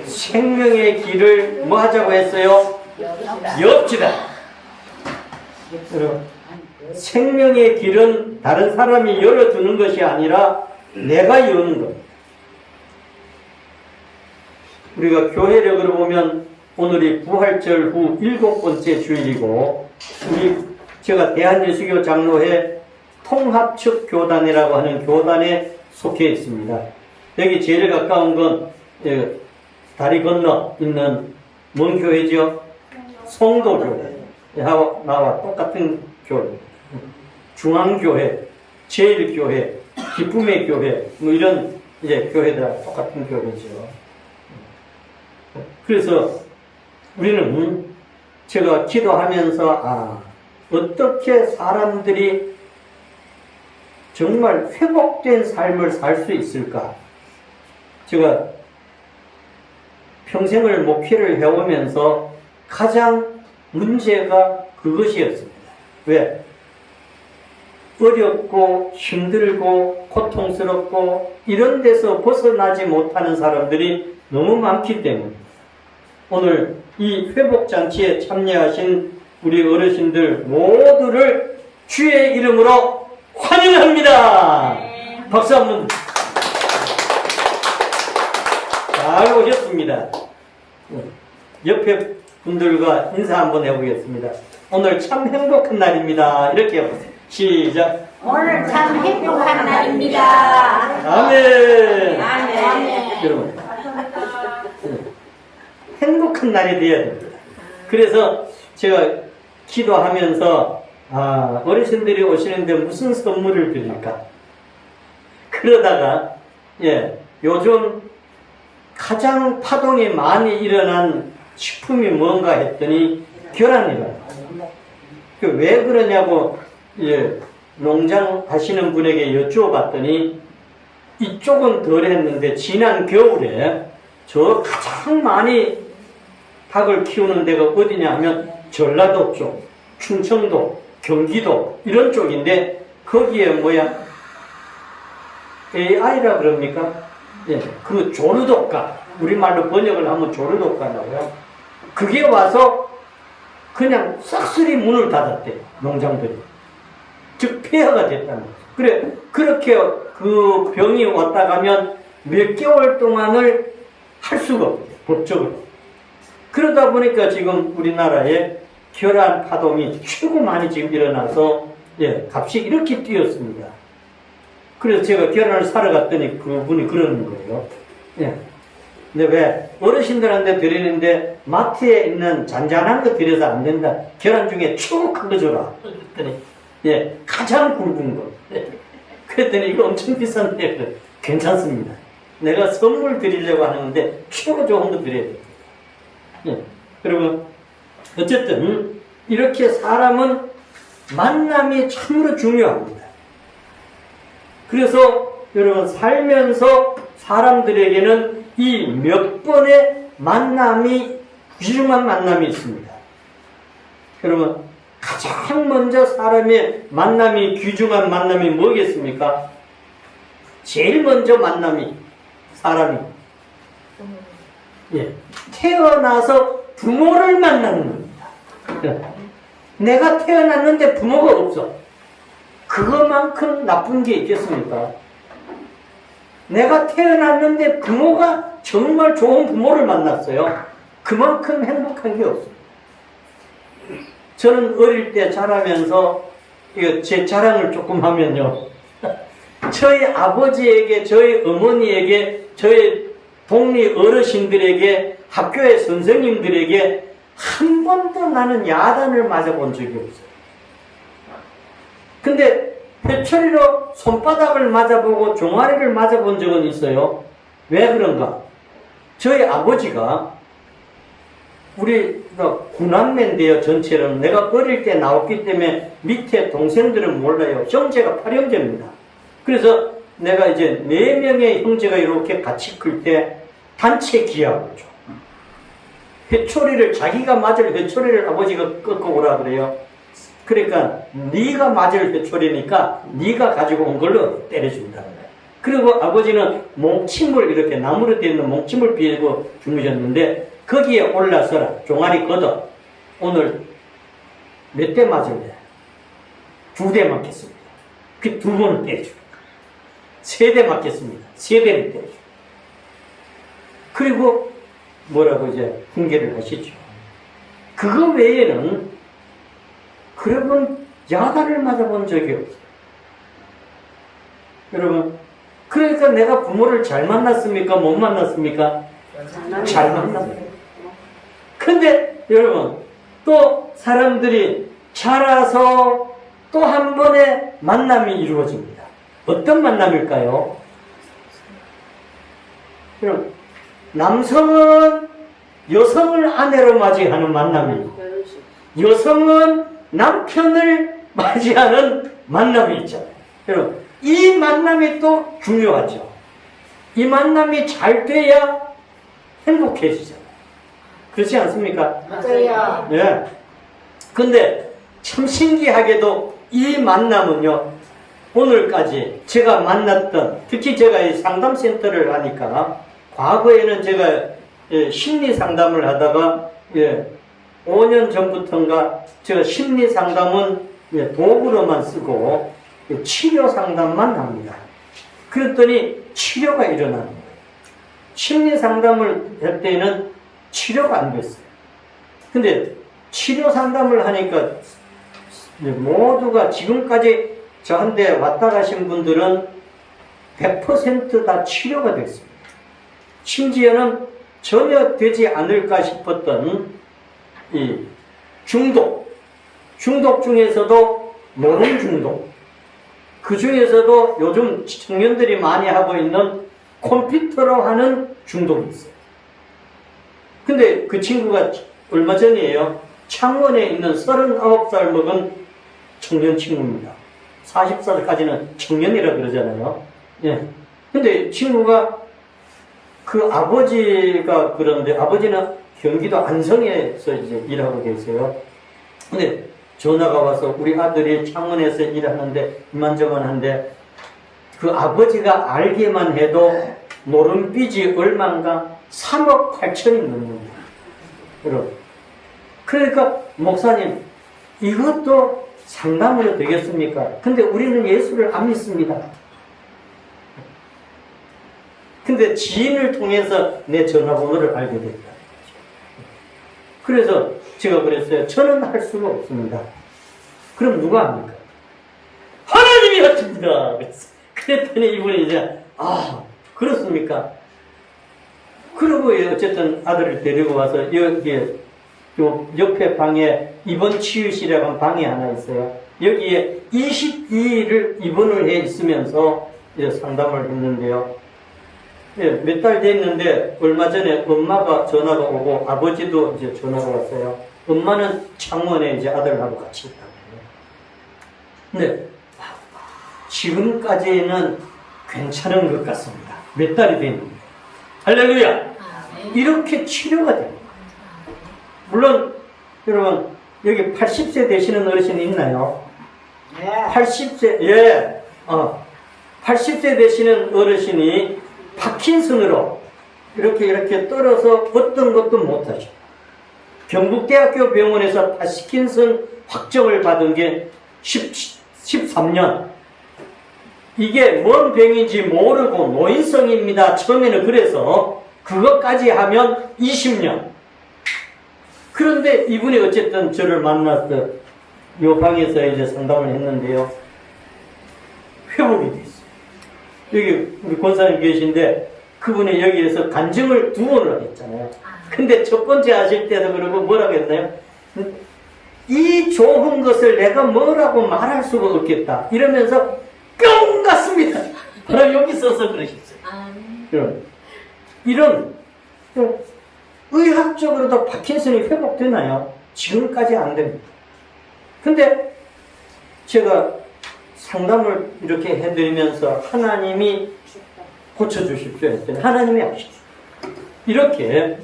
생명의 길을 뭐 하자고 했어요? 엽시다. 여러분, 생명의 길은 다른 사람이 열어주는 것이 아니라 내가 여는 것. 우리가 교회력으로 보면 오늘이 부활절 후 7번째 주일이고, 제가 대한예수교 장로회 통합측 교단이라고 하는 교단에 속해 있습니다. 여기 제일 가까운 건 다리 건너 있는 뭔 교회죠? 성도교회. 나와 똑같은 교회. 중앙교회, 제일교회, 기쁨의 교회, 뭐 이런 이제 교회들 똑같은 교회죠. 그래서 우리는 제가 기도하면서 어떻게 사람들이 정말 회복된 삶을 살 수 있을까? 제가 평생을 목회를 해오면서 가장 문제가 그것이었습니다. 왜? 어렵고 힘들고 고통스럽고 이런 데서 벗어나지 못하는 사람들이 너무 많기 때문에 오늘 이 회복잔치에 참여하신 우리 어르신들 모두를 주의 이름으로 환영합니다. 박수 한번. 잘 오셨습니다. 옆에 분들과 인사 한번 해보겠습니다. 오늘 참 행복한 날입니다. 이렇게 해보세요. 시작. 오늘 참 행복한 날입니다. 아멘. 아멘. 여러분, 행복한 날이 되어야 됩니다. 그래서 제가 기도하면서 어르신들이 오시는데 무슨 선물을 드릴까? 그러다가 요즘 가장 파동이 많이 일어난 식품이 뭔가 했더니 계란이라. 왜 그러냐고 농장 하시는 분에게 여쭈어봤더니 이쪽은 덜 했는데 지난 겨울에 저 가장 많이 닭을 키우는 데가 어디냐 하면 전라도 쪽, 충청도, 경기도 이런 쪽인데 거기에 AI라 그럽니까? 그 조르독가, 우리말로 번역을 하면 조르독가라고요. 그게 와서 그냥 싹쓸이 문을 닫았대요, 농장들이. 즉 폐허가 됐다는 거죠. 그래, 그렇게 그 병이 왔다 가면 몇 개월 동안을 할 수가 없대요, 법적으로. 그러다 보니까 지금 우리나라에 계란 파동이 최고 많이 지금 일어나서 값이 이렇게 뛰었습니다. 그래서 제가 계란을 사러 갔더니 그분이 그러는 거예요. 근데 왜 어르신들한테 드리는데 마트에 있는 잔잔한 거 드려서 안 된다. 계란 중에 최고 큰 거 줘라. 그랬더니 가장 굵은 거. 그랬더니 이거 엄청 비싼데 괜찮습니다. 내가 선물 드리려고 하는데 최고 좋은 거 드려야 돼요. 여러분, 어쨌든 이렇게 사람은 만남이 참으로 중요합니다. 그래서 여러분 살면서 사람들에게는 이 몇 번의 만남이 귀중한 만남이 있습니다. 여러분, 가장 먼저 사람의 만남이 귀중한 만남이 뭐겠습니까? 제일 먼저 만남이 사람이 태어나서 부모를 만나는 겁니다. 내가 태어났는데 부모가 없어. 그것만큼 나쁜 게 있겠습니까? 내가 태어났는데 부모가 정말 좋은 부모를 만났어요. 그만큼 행복한 게 없어요. 저는 어릴 때 자라면서 제 자랑을 조금 하면요. 저희 아버지에게, 저희 어머니에게, 저희 동리 어르신들에게, 학교의 선생님들에게 한 번도 나는 야단을 맞아본 적이 없어요. 근데 회초리로 손바닥을 맞아보고 종아리를 맞아본 적은 있어요. 왜 그런가? 저희 아버지가 우리가 구남매인데요, 전체는. 내가 어릴 때 나왔기 때문에 밑에 동생들은 몰라요. 형제가 8형제입니다. 그래서 내가 이제 4명의 형제가 이렇게 같이 클 때 단체 기합을 줘. 회초리를, 자기가 맞을 회초리를 아버지가 꺾어오라 그래요. 그러니까 네가 맞을 회초리니까 네가 가지고 온 걸로 때려준다는 거예요. 그리고 아버지는 몽침을 이렇게 나무로 되어 있는 몽침을 비고 주무셨는데 거기에 올라서라 종아리 걷어 오늘 몇 대 맞을래? 2대 맞겠습니다. 그 2번을 때려줍니다. 3대 맞겠습니다. 3대를 때려줍니다. 그리고 뭐라고 이제 훈계를 하시죠. 그거 외에는 그러면 야단을 맞아본 적이 없어요. 여러분, 그러니까 내가 부모를 잘 만났습니까? 못 만났습니까? 잘 만났어요. 근데 여러분, 또 사람들이 자라서 또 한 번의 만남이 이루어집니다. 어떤 만남일까요? 여러분, 남성은 여성을 아내로 맞이하는 만남이고 여성은 남편을 맞이하는 만남이 있잖아요. 여러분, 이 만남이 또 중요하죠. 이 만남이 잘 돼야 행복해지잖아요. 그렇지 않습니까? 맞아요. 네. 근데 참 신기하게도 이 만남은요, 오늘까지 제가 만났던, 특히 제가 이 상담센터를 하니까, 과거에는 제가 심리 상담을 하다가, 5년 전부터인가, 제가 심리 상담은 도구로만 쓰고, 치료 상담만 합니다. 그랬더니 치료가 일어나는 거예요. 심리 상담을 할 때는 치료가 안 됐어요. 근데 치료 상담을 하니까 모두가 지금까지 저한테 왔다 가신 분들은 100% 다 치료가 됐습니다. 심지어는 전혀 되지 않을까 싶었던 이 중독 중에서도 노름 중독, 그 중에서도 요즘 청년들이 많이 하고 있는 컴퓨터로 하는 중독이 있어요. 근데 그 친구가 얼마 전이에요. 창원에 있는 39살 먹은 청년 친구입니다. 40살까지는 청년이라 그러잖아요. 예. 근데 친구가 그 아버지가 그런데 아버지는 경기도 안성에서 이제 일하고 계세요. 근데 전화가 와서 우리 아들이 창원에서 일하는데 이만저만한데 그 아버지가 알기만 해도 노름빚이 얼마인가 3억 8천이 넘는다. 여러분. 그러니까 목사님 이것도 상담으로 되겠습니까? 근데 우리는 예수를 안 믿습니다. 근데 지인을 통해서 내 전화번호를 알게 됐다. 그래서 제가 그랬어요. 저는 할 수가 없습니다. 그럼 누가 합니까? 하나님이 하십니다. 그랬더니 이분이 이제 그렇습니까? 그러고 어쨌든 아들을 데리고 와서 여기에 요 옆에 방에 입원 치유실이라고 하는 방이 하나 있어요. 여기에 22일을 입원을 해 있으면서 상담을 했는데요. 몇 달 됐는데 얼마 전에 엄마가 전화가 오고 아버지도 이제 전화가 왔어요. 엄마는 창원에 이제 아들하고 같이 있다고 해요. 근데 지금까지는 괜찮은 것 같습니다. 몇 달이 됐는데. 할렐루야! 이렇게 치료가 됩니다. 물론 여러분 여기 80세 되시는 어르신이 있나요? 네. 80세 80세 되시는 어르신이 파킨슨으로 이렇게 떨어서 어떤 것도 못하죠. 경북대학교 병원에서 파킨슨 확정을 받은 게 13년. 이게 뭔 병인지 모르고 노인성입니다. 처음에는 그래서 그것까지 하면 20년. 그런데 이분이 어쨌든 저를 만나서 요 방에서 이제 상담을 했는데요. 회복이 됐어요. 여기 우리 권사님 계신데 그분이 여기에서 간증을 2번을 했잖아요. 근데 첫 번째 하실 때도 그러고 뭐라고 했나요? 이 좋은 것을 내가 뭐라고 말할 수가 없겠다. 이러면서 뿅 갔습니다. 바로 여기 써서 그러셨어요. 이런 의학적으로도 파킨슨이 회복되나요? 지금까지 안 됩니다. 근데 제가 상담을 이렇게 해드리면서 하나님이 고쳐주십시오 했더니 하나님이 하시죠. 이렇게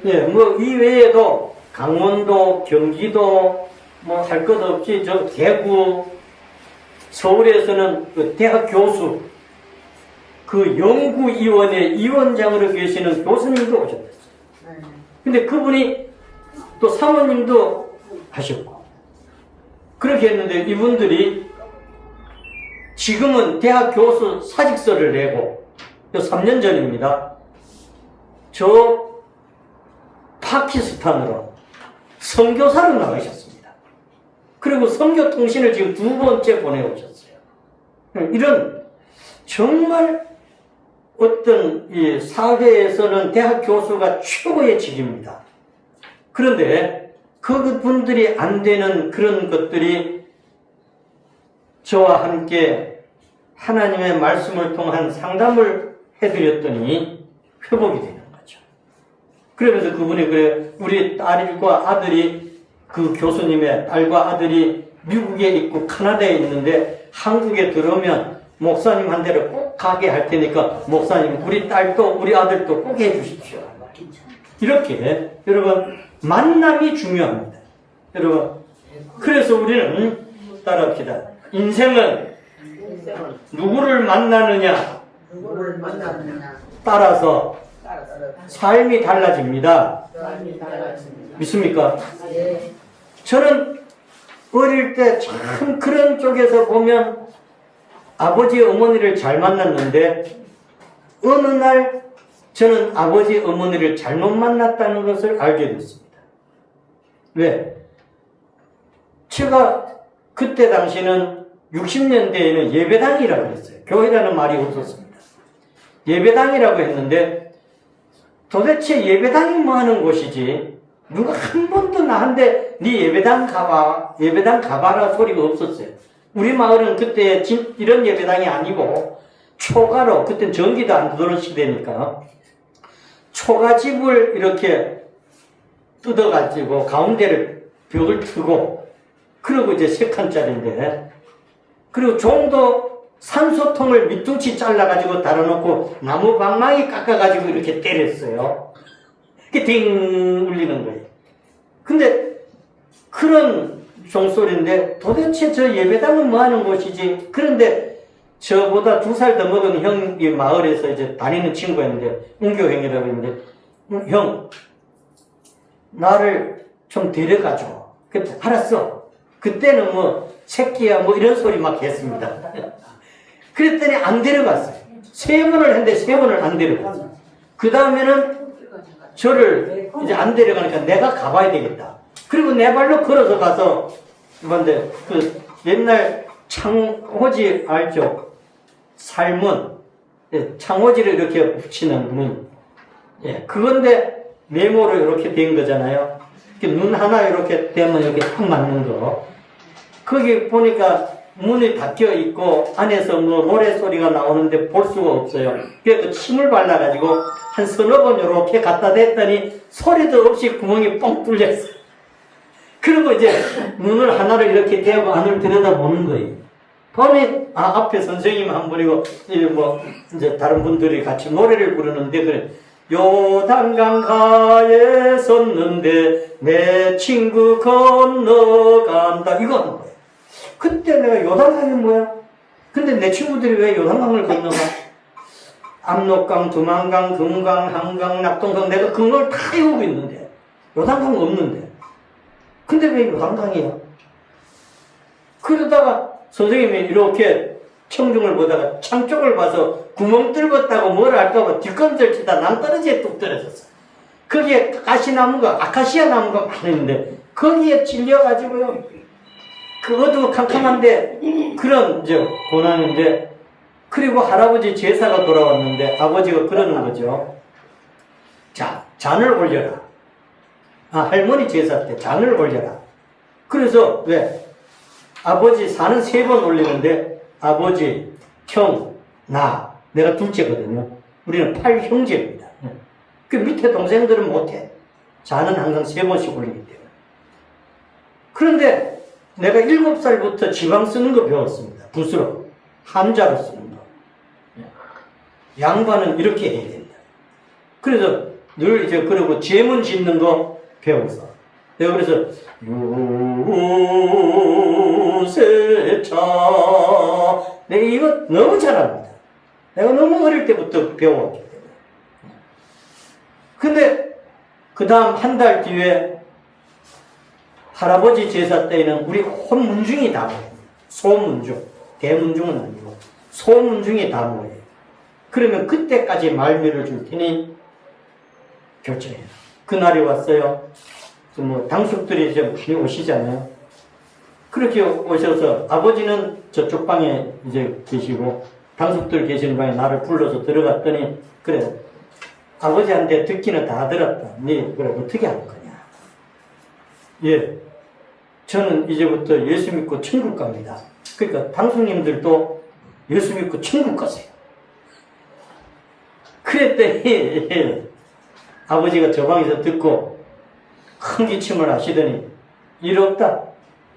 뭐 이외에도 강원도, 경기도 뭐 할 것 없이 저 대구, 서울에서는 그 대학 교수 그 연구위원회 위원장으로 계시는 교수님도 오셨어요. 근데 그분이 또 사모님도 하셨고, 그렇게 했는데 이분들이 지금은 대학 교수 사직서를 내고, 3년 전입니다. 저 파키스탄으로 선교사로 나가셨습니다. 그리고 선교통신을 지금 2번째 보내오셨어요. 이런 정말 어떤 이 사회에서는 대학 교수가 최고의 직입니다. 그런데 그분들이 안 되는 그런 것들이 저와 함께 하나님의 말씀을 통한 상담을 해드렸더니 회복이 되는 거죠. 그러면서 그분이 그래, 우리 딸과 아들이, 그 교수님의 딸과 아들이 미국에 있고 카나다에 있는데 한국에 들어오면 목사님한테를 꼭 가게 할 테니까 목사님 우리 딸도 우리 아들도 꼭 해주십시오. 이렇게 여러분 만남이 중요합니다. 여러분 그래서 우리는 따라합시다. 인생은 누구를 만나느냐 따라서 삶이 달라집니다. 믿습니까? 저는 어릴 때 참 그런 쪽에서 보면 아버지 어머니를 잘 만났는데 어느 날 저는 아버지 어머니를 잘못 만났다는 것을 알게 됐습니다. 왜? 제가 그때 당시는 60년대에는 예배당이라고 했어요. 교회라는 말이 없었습니다. 예배당이라고 했는데 도대체 예배당이 뭐 하는 곳이지? 누가 한 번도 나한테 네 예배당 가봐라 소리가 없었어요. 우리 마을은 그때 이런 예배당이 아니고 초가로, 그땐 전기도 안 들어오는 시대니까 초가집을 이렇게 뜯어가지고 가운데를 벽을 트고, 그리고 이제 3칸짜리인데, 그리고 종도 산소통을 밑둥치 잘라가지고 달아놓고 나무 방망이 깎아가지고 이렇게 때렸어요. 그게 띵 울리는 거예요. 근데 그런 종소리인데 도대체 저 예배당은 뭐 하는 곳이지? 그런데 저보다 2살 더 먹은 형이 마을에서 이제 다니는 친구였는데, 운교형이라고 했는데, 형, 나를 좀 데려가줘. 그때 알았어. 그때는 뭐, 새끼야, 뭐 이런 소리 막 했습니다. 그랬더니 안 데려갔어요. 3번을 했는데 3번을 안 데려갔어요. 그 다음에는 저를 이제 안 데려가니까 내가 가봐야 되겠다. 그리고 내 발로 걸어서 가서, 뭔데, 그 옛날 창호지 알죠? 살문. 예, 창호지를 이렇게 붙이는 문. 예, 그건데 네모로 이렇게 된 거잖아요. 눈 하나 이렇게 되면 이렇게 딱 맞는 거. 거기 보니까 문이 닫혀 있고 안에서 뭐 노래소리가 나오는데 볼 수가 없어요. 그래서 침을 발라가지고 한 3-4번 이렇게 갖다 댔더니 소리도 없이 구멍이 뻥 뚫렸어요. 그리고 이제 눈을 하나를 이렇게 대고 안을 들여다보는 거예요. 보니, 앞에 선생님 한 분이고, 이제 다른 분들이 같이 노래를 부르는데, 그래. 요단강 가에 섰는데, 내 친구 건너간다. 이거 하는 거예요. 그때 내가 요단강이 뭐야? 근데 내 친구들이 왜 요단강을 건너가? 압록강, 두만강, 금강, 한강, 낙동강, 내가 그걸 다 외우고 있는데, 요단강 없는데. 근데 왜 요단강이야? 그러다가 선생님이 이렇게 청중을 보다가 창 쪽을 봐서 구멍 뚫었다고 뭘 할까봐 뒷건절 치다 낭떠러지에 뚝 떨어졌어. 거기에 가시나무가, 아카시아 나무가 많았는데 거기에 찔려가지고요. 그 어두컴컴한데 그런 고난인데, 그리고 할아버지 제사가 돌아왔는데 아버지가 그러는 거죠. 자, 잔을 올려라. 할머니 제사 때 잔을 올려라. 그래서 왜? 아버지 산은 3번 올리는데 아버지, 형, 나, 내가 둘째거든요. 우리는 8형제입니다. 그 밑에 동생들은 못해. 잔은 항상 3번씩 올리기 때문에. 그런데 내가 7살부터 지방 쓰는 거 배웠습니다. 붓으로. 한자로 쓰는 거. 양반은 이렇게 해야 된다. 그래서 늘 이제 그러고 제문 짓는 거 배워서. 내가 그래서 요새차, 내가 이거 너무 잘합니다. 내가 너무 어릴 때부터 배워왔기 때문에. 근데 그 다음 한 달 뒤에 할아버지 제사 때에는 우리 온 문중이 다 모여요. 소문중. 대문중은 아니고 소문중이 다 모여요. 그러면 그때까지 말미를 줄 테니 결정해요. 그날이 왔어요. 뭐 당숙들이 이제 많이 오시잖아요. 그렇게 오셔서 아버지는 저쪽 방에 이제 계시고 당숙들 계시는 방에 나를 불러서 들어갔더니 그래 아버지한테 듣기는 다 들었다. 네 그래 어떻게 할 거냐. 예, 저는 이제부터 예수 믿고 천국 갑니다. 그러니까 당숙님들도 예수 믿고 천국 가세요. 그랬더니 아버지가 저 방에서 듣고 큰 기침을 하시더니 일 없다.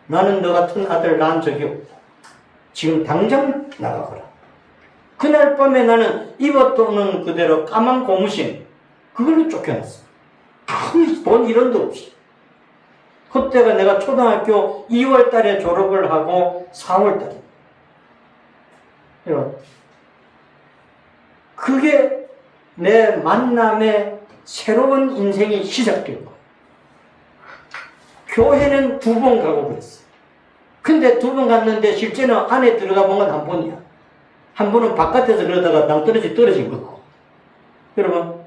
나는 너 같은 아들 낳은 적이 없다. 지금 당장 나가거라. 그날 밤에 나는 입었던 그대로 까만 고무신 그걸로 쫓겨났어. 아무 돈 1원도 없이. 그때가 내가 초등학교 2월 달에 졸업을 하고 4월 달에. 그게 내 만남의 새로운 인생이 시작된 거예요. 교회는 2번 가고 그랬어요. 근데 2번 갔는데 실제는 안에 들어가 본 건 한 번이야. 한 번은 바깥에서 그러다가 낭떠러지 떨어진 거고. 여러분,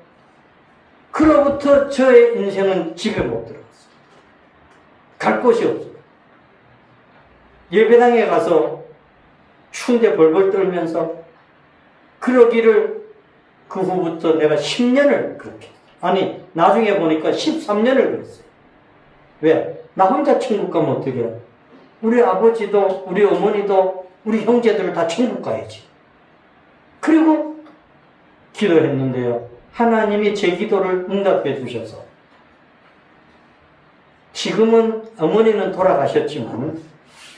그로부터 저의 인생은 집에 못 들어갔어요. 갈 곳이 없어요. 예배당에 가서 추운데 벌벌 떨면서 그러기를 그 후부터 내가 10년을 그렇게 아니 나중에 보니까 13년을 그랬어요. 왜? 나 혼자 천국 가면 어떻게 해? 우리 아버지도 우리 어머니도 우리 형제들 다 천국 가야지. 그리고 기도했는데요. 하나님이 제 기도를 응답해 주셔서 지금은 어머니는 돌아가셨지만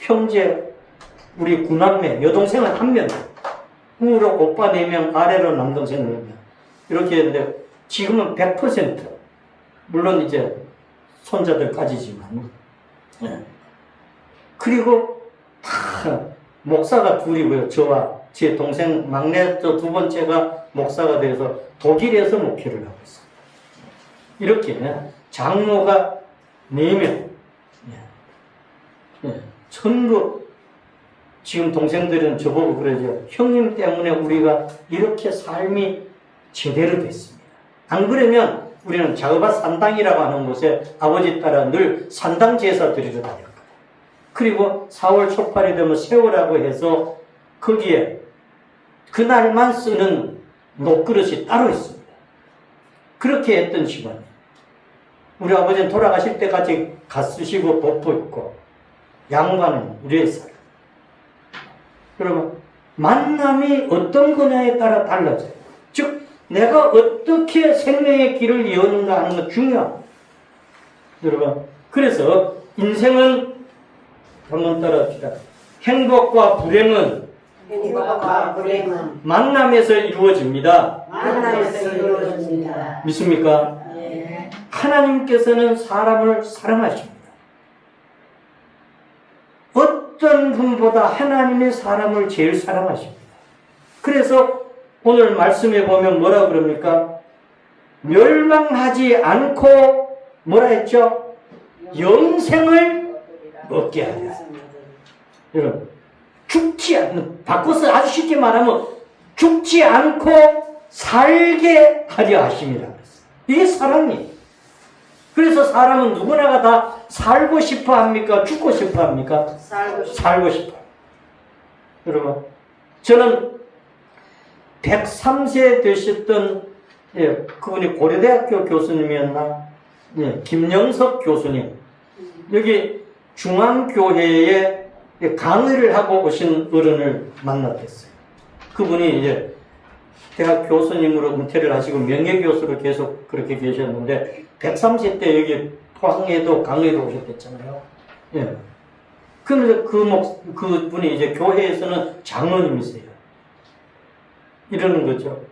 형제 우리 9남매 여동생은 1명 위로 오빠 4명 아래로 남동생 4명 이렇게 했는데 지금은 100% 물론 이제 손자들까지지만 그리고 다 목사가 둘이고요. 저와 제 동생 막내 저 2번째가 목사가 돼서 독일에서 목회를 하고 있어요. 이렇게 장로가 4명 전부 지금 동생들은 저보고 그러죠. 형님 때문에 우리가 이렇게 삶이 제대로 됐습니다. 안 그러면 우리는 자그바 산당이라고 하는 곳에 아버지 따라 늘 산당 제사 드리러 다닐 거예요. 그리고 4월 초팔이 되면 세월하고 해서 거기에 그날만 쓰는 녹그릇이 따로 있습니다. 그렇게 했던 집안이에요. 우리 아버지는 돌아가실 때까지 갓 쓰시고 돋보 있고 양반은 우리의 살. 여러분 만남이 어떤 거냐에 따라 달라져요. 즉 내가 어떻게 생명의 길을 여는가 하는 건 중요합니다. 여러분 그래서 인생은 한번 따라합시다. 행복과 불행은 만남에서 이루어집니다. 믿습니까? 네. 하나님께서는 사람을 사랑하십니다. 어떤 분보다 하나님의 사람을 제일 사랑하십니다. 그래서 오늘 말씀에 보면 뭐라 그럽니까? 멸망하지 않고 뭐라 했죠? 영생을 얻게 하려. 여러분 죽지 않는 바꿔서 아주 쉽게 말하면 죽지 않고 살게 하려 하심이라 그랬어요. 이게 사랑이에요. 그래서 사람은 누구나가 다 살고 싶어 합니까? 죽고 싶어 합니까? 살고 싶어. 여러분 저는 103세 되셨던 그분이 고려대학교 교수님이었나? 김영석 교수님 여기 중앙교회에 강의를 하고 오신 어른을 만났댔어요. 그분이 이제 대학 교수님으로 은퇴를 하시고 명예교수로 계속 그렇게 계셨는데 103세 때 여기 포항에도 강의로 오셨댔잖아요. 예. 그러면서 그분이 이제 교회에서는 장로님이세요. 이러는 거죠.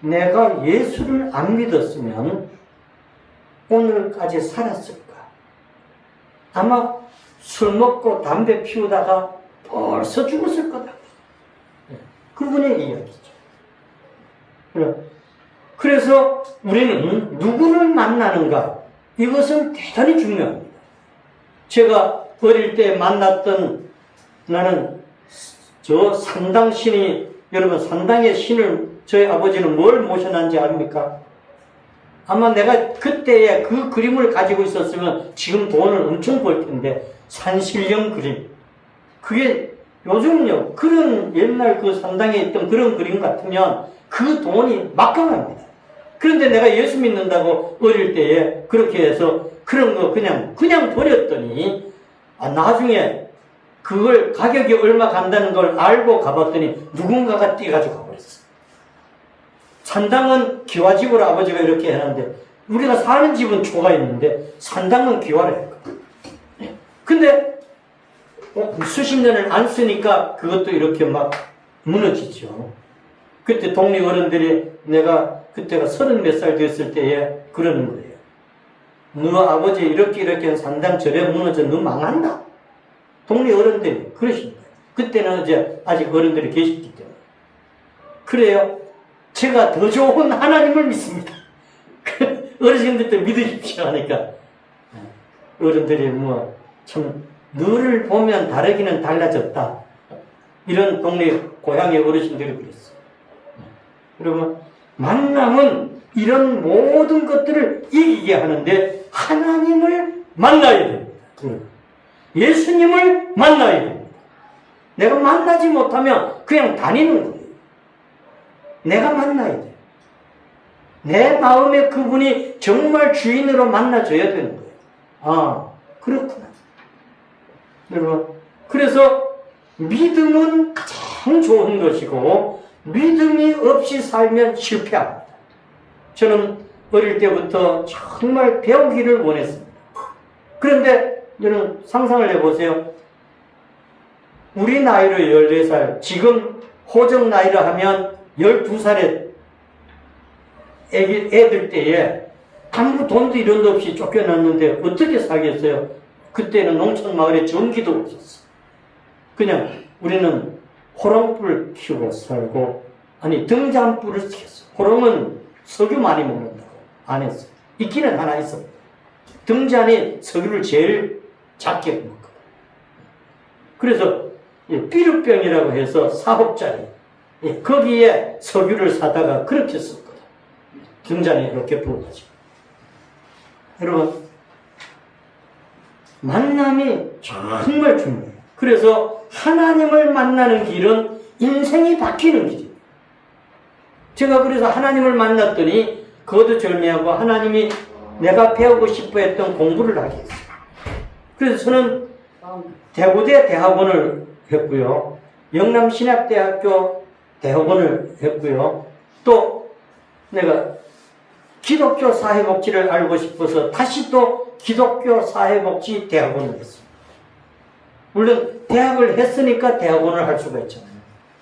내가 예수를 안 믿었으면 오늘까지 살았을까? 아마 술 먹고 담배 피우다가 벌써 죽었을 거다. 그분의 이야기죠. 그래서 우리는 누구를 만나는가? 이것은 대단히 중요합니다. 제가 어릴 때 만났던 나는 저 산당신이, 여러분 산당의 신을 저희 아버지는 뭘 모셔놨는지 압니까? 아마 내가 그때에 그 그림을 가지고 있었으면 지금 돈을 엄청 벌 텐데, 산신령 그림. 그게 요즘요, 그런 옛날 그 산당에 있던 그런 그림 같으면 그 돈이 막강합니다. 그런데 내가 예수 믿는다고 어릴 때에 그렇게 해서 그런 거 그냥 버렸더니, 나중에 그걸 가격이 얼마 간다는 걸 알고 가봤더니 누군가가 떼가지고 가버렸어. 산당은 기와집으로 아버지가 이렇게 해놨는데, 우리가 사는 집은 초가 있는데 산당은 기와를 했거든. 근데 수십 년을 안 쓰니까 그것도 이렇게 막 무너지죠. 그때 동네 어른들이, 내가 그때가 30몇 살 됐을 때에 그러는 거예요. 너 아버지 이렇게 한 산당 절에 무너져, 너 망한다. 동네 어른들이 그러신 거예요. 그때는 이제 아직 어른들이 계셨기 때문에. 그래요. 제가 더 좋은 하나님을 믿습니다. 어르신들도 믿으십시오 하니까 어른들이 참 너를 보면 다르기는 달라졌다. 이런 동네 고향의 어르신들이 그랬어요. 여러분, 만남은 이런 모든 것들을 이기게 하는데 하나님을 만나야 됩니다. 예수님을 만나야 됩니다. 내가 만나지 못하면 그냥 다니는 거예요. 내가 만나야 돼요. 내 마음에 그분이 정말 주인으로 만나줘야 되는 거예요. 그렇구나. 여러분, 그래서 믿음은 가장 좋은 것이고 믿음이 없이 살면 실패합니다. 저는 어릴 때부터 정말 배우기를 원했습니다. 그런데 여러분 상상을 해보세요. 우리 나이로 14살, 지금 호적 나이로 하면 12살의 애들 때에 아무 돈도 이런 데 없이 쫓겨났는데 어떻게 살겠어요? 그때는 농촌 마을에 전기도 없었어. 그냥 우리는 호롱불 키우고 살고, 등잔불을 키웠어. 호롱은 석유 많이 먹는다고 안 했어. 있기는 하나 있어. 등잔이 석유를 제일 작게 먹거든. 그래서 삐루병이라고 해서 4억짜리, 거기에 석유를 사다가 그렇게 썼거든. 등잔에 이렇게 부어가지고. 여러분, 만남이 정말 중요해요. 그래서 하나님을 만나는 길은 인생이 바뀌는 길이에요. 제가 그래서 하나님을 만났더니 거두절미하고 하나님이 내가 배우고 싶어 했던 공부를 하게 했어요. 그래서 저는 대구대 대학원을 했고요. 영남신학대학교 대학원을 했고요. 또 내가 기독교 사회복지를 알고 싶어서 다시 또 기독교 사회복지 대학원을 했습니다. 물론 대학을 했으니까 대학원을 할 수가 있잖아요.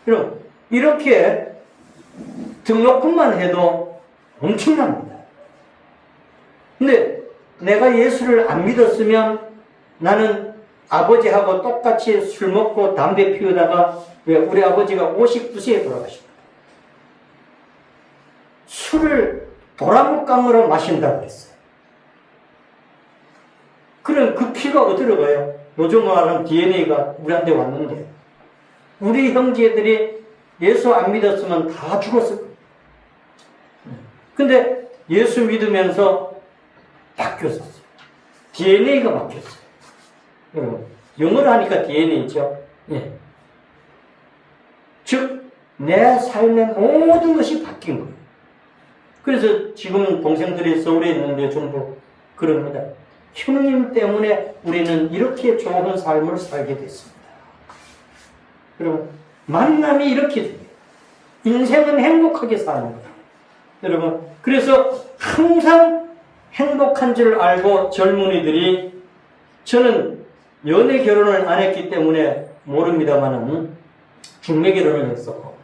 그럼 이렇게 등록금만 해도 엄청납니다. 근데 내가 예수를 안 믿었으면 나는 아버지하고 똑같이 술 먹고 담배 피우다가, 왜 우리 아버지가 59세에 돌아가십니다. 술을 도라묵강으로 마신다고 했어요. 그럼 그 피가 어디로 가요? 요즘 말하는 DNA가 우리한테 왔는데, 우리 형제들이 예수 안 믿었으면 다 죽었을 거예요. 근데 예수 믿으면서 바뀌었어요. DNA가 바뀌었어요. 영어로 하니까 DNA죠. 즉, 내 삶의 모든 것이 바뀐 거예요. 그래서 지금 동생들이 서울에 있는데 전부 그럽니다. 형님 때문에 우리는 이렇게 좋은 삶을 살게 됐습니다. 여러분, 만남이 이렇게 됩니다. 인생은 행복하게 사는 거예요. 여러분, 그래서 항상 행복한 줄 알고 젊은이들이, 저는 연애 결혼을 안 했기 때문에 모릅니다만은 중매 결혼을 했었고,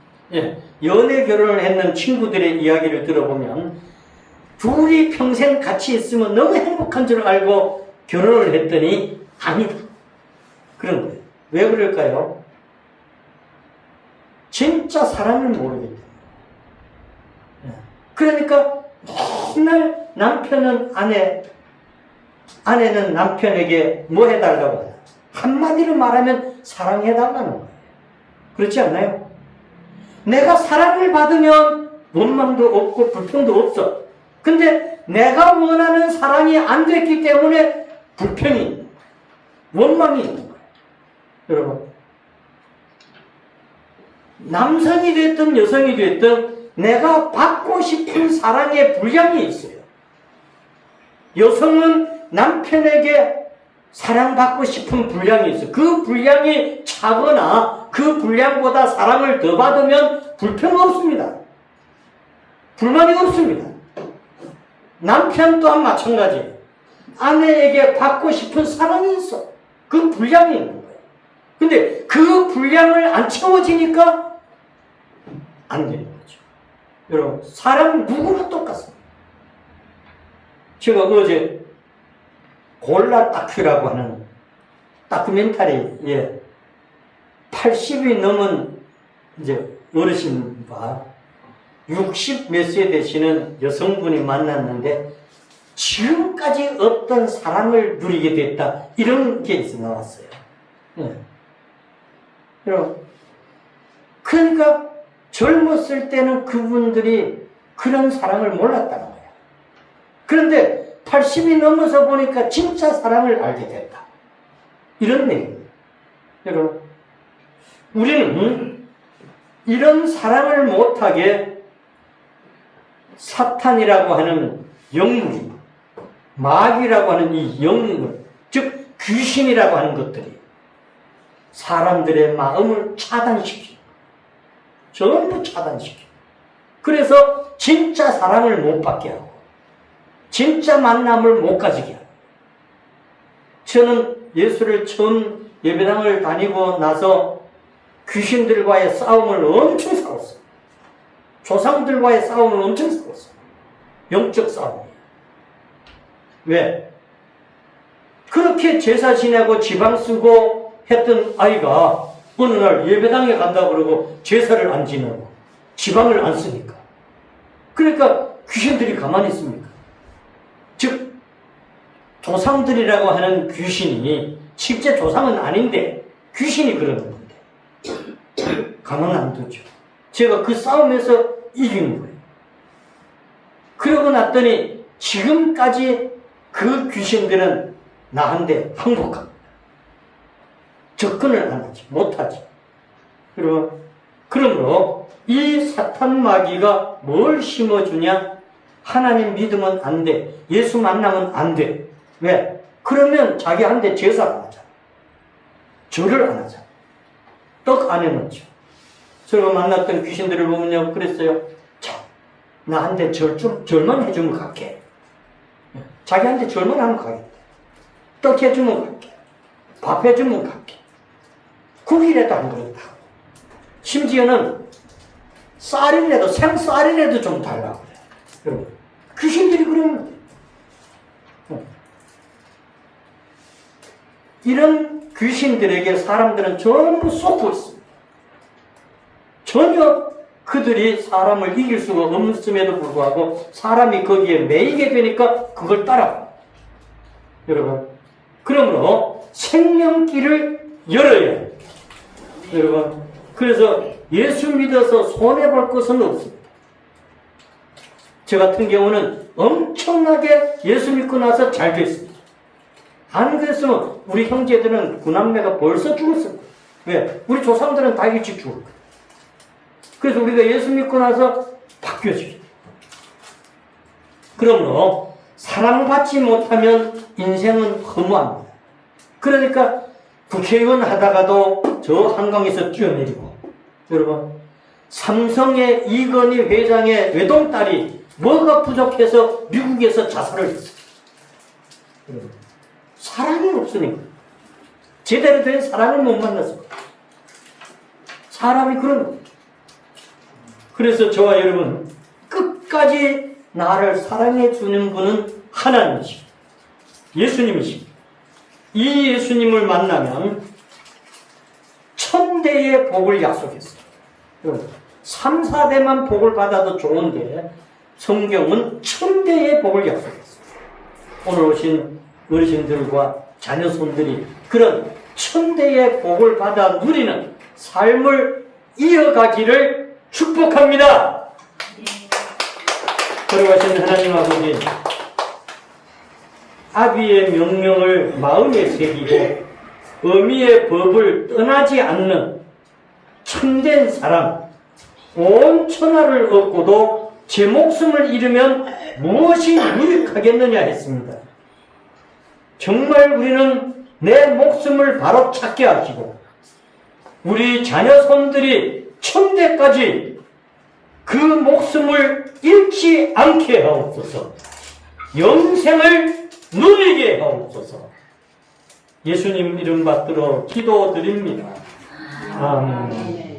연애 결혼을 했는 친구들의 이야기를 들어보면 둘이 평생 같이 있으면 너무 행복한 줄 알고 결혼을 했더니 아니다. 그런 거예요. 왜 그럴까요? 진짜 사람을 모르기 때문에. 그러니까 맨날 남편은 아내는 남편에게 뭐 해달라고 해요? 한마디로 말하면 사랑해달라는 거예요. 그렇지 않나요? 내가 사랑을 받으면 원망도 없고 불평도 없어. 근데 내가 원하는 사랑이 안 됐기 때문에 불평이, 원망이 있는 거예요. 여러분, 남성이 됐든 여성이 됐든 내가 받고 싶은 사랑의 분량이 있어요. 여성은 남편에게 사랑받고 싶은 분량이 있어요. 그 분량이 차거나 그 분량보다 사랑을 더 받으면 불평 없습니다. 불만이 없습니다. 남편 또한 마찬가지예요. 아내에게 받고 싶은 사랑이 있어. 그 분량이 있는 거예요. 근데 그 분량을 안 채워지니까 안 되는 거죠. 여러분, 사람 누구나 똑같습니다. 제가 어제 골라 다큐라고 하는 다큐멘터리에 80이 넘은 이제 어르신과 60 몇 세 되시는 여성분이 만났는데 지금까지 어떤 사랑을 누리게 됐다, 이런 게 있어 나왔어요. 네. 여러분, 그러니까 젊었을 때는 그분들이 그런 사랑을 몰랐다는 거예요. 그런데 80이 넘어서 보니까 진짜 사랑을 알게 됐다, 이런 내용이에요. 여러분, 우리는 이런 사랑을 못하게 사탄이라고 하는 영물이, 마귀라고 하는 이 영물, 즉 귀신이라고 하는 것들이 사람들의 마음을 차단시키고, 전부 차단시키고, 그래서 진짜 사랑을 못 받게 하고 진짜 만남을 못 가지게 하고. 저는 예수를 처음 예배당을 다니고 나서 귀신들과의 싸움을 엄청 싸웠어요. 조상들과의 싸움을 엄청 싸웠어요. 영적 싸움이에요. 왜? 그렇게 제사 지내고 지방 쓰고 했던 아이가 어느 날 예배당에 간다고 그러고 제사를 안 지내고 지방을 안 쓰니까. 그러니까 귀신들이 가만히 있습니까? 즉 조상들이라고 하는 귀신이 실제 조상은 아닌데 귀신이 그러는 건데 가만 안 두죠. 제가 그 싸움에서 이긴 거예요. 그러고 났더니 지금까지 그 귀신들은 나한테 항복합니다. 접근을 안 하지, 못하지. 그러므로 이 사탄 마귀가 뭘 심어주냐? 하나님 믿으면 안 돼. 예수 만나면 안 돼. 왜? 그러면 자기한테 제사 안 하잖아. 절을 안 하잖아. 떡 안 해놓죠. 제가 만났던 귀신들을 보면요, 그랬어요. 자, 나한테 절만 해주면 갈게. 자기한테 절만 하면 가겠다. 떡 해주면 갈게. 밥 해주면 갈게. 국이라도 안 그렇다. 심지어는 쌀이라도, 생쌀이라도 좀 달라고 그래. 여러분, 귀신들이 그러면 이런 귀신들에게 사람들은 전부 쏟고 있습니다. 전혀 그들이 사람을 이길 수가 없음에도 불구하고 사람이 거기에 매이게 되니까 그걸 따라갑니다. 여러분, 그러므로 생명길을 열어야 해요. 여러분, 그래서 예수 믿어서 손해볼 것은 없습니다. 저 같은 경우는 엄청나게 예수 믿고 나서 잘 됐습니다. 안 그랬으면 우리 형제들은 구남매가 벌써 죽었을 거예요. 왜? 우리 조상들은 다 일찍 죽을 거예요. 그래서 우리가 예수 믿고 나서 바뀌어지게. 그러므로 사랑받지 못하면 인생은 허무합니다. 그러니까 국회의원 하다가도 저 한강에서 뛰어내리고, 여러분, 삼성의 이건희 회장의 외동딸이 뭐가 부족해서 미국에서 자살을 했어요. 사랑이 없으니까. 제대로 된 사랑을 못 만났어. 사람이 그런 거예요. 그래서 저와 여러분, 끝까지 나를 사랑해 주는 분은 하나님이십니다. 예수님이십니다. 이 예수님을 만나면 천대의 복을 약속했어요. 3, 4대만 복을 받아도 좋은데 성경은 천대의 복을 약속했습니다. 오늘 오신 어르신들과 자녀손들이 그런 천대의 복을 받아 누리는 삶을 이어가기를 축복합니다. 걸어가신 하나님 아버지, 아비의 명령을 마음에 새기고 어미의 법을 떠나지 않는 참된 사람, 온 천하를 얻고도 제 목숨을 잃으면 무엇이 유익하겠느냐 했습니다. 정말 우리는 내 목숨을 바로 찾게 하시고 우리 자녀손들이 천대까지 그 목숨을 잃지 않게 하옵소서. 영생을 누리게 하옵소서. 예수님 이름 받들어 기도드립니다. 아멘.